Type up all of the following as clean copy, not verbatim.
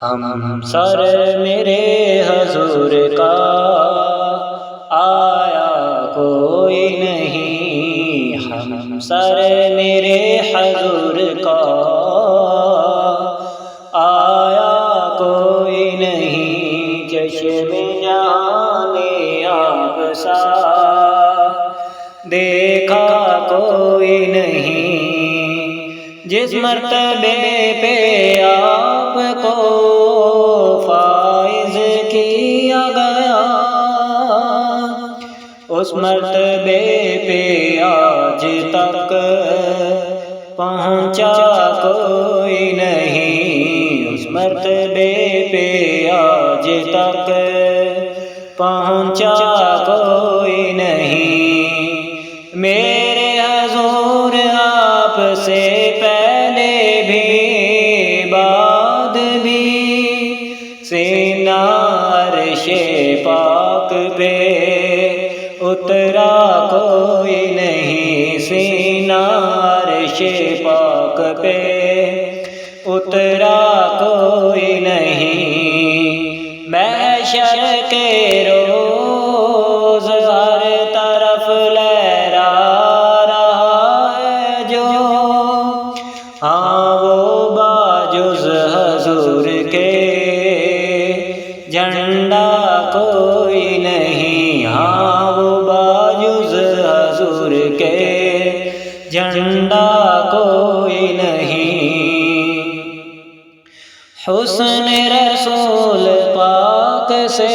ہم سر میرے حضور کا آیا کوئی نہیں، ہم سر میرے حضور کا آیا کوئی نہیں، چشم جان آب سا دیکھا کوئی نہیں، جس مرتبے پہ آپ کو فائز کیا گیا، اس مرتبے پہ آج تک پہنچا کوئی نہیں، اس مرتبے پہ آج تک پہنچا کوئی نہیں۔ میرے حضور آپ سے پہلے بھی بعد بھی سینہ عرش پاک پہ اترا کوئی نہیں، سینہ عرش پاک پہ اترا کوئی نہیں۔ محشر کے روز ہر طرف لہرا رہا ہے جو، ہاں وہ باجز حضور کے جھنڈا کوئی نہیں، ہاں وہ باجز حضور کے جھنڈا کوئی نہیں۔ حسن رسول پاک سے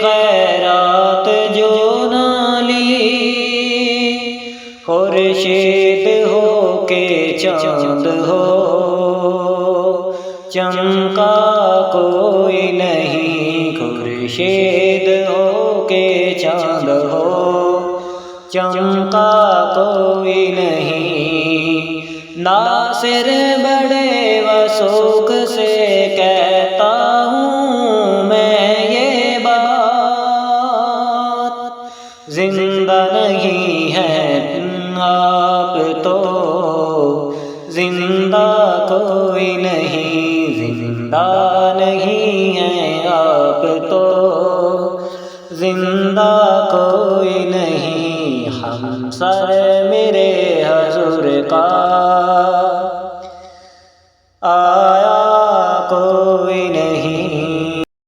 خیرات جو نہ لی، خورشید ہو کے چاند ہو چمکا کوئی نہیں، خورشید ہو کے چاند ہو چمکا کوئی نہیں۔ ناصر بڑے وثوق سے کہتا ہوں میں یہ بات، زندہ نہیں ہے آپ تو زندہ کوئی نہیں، زندہ نہیں ہے آپ تو زندہ کوئی نہیں، ہم سر میرے حضور کا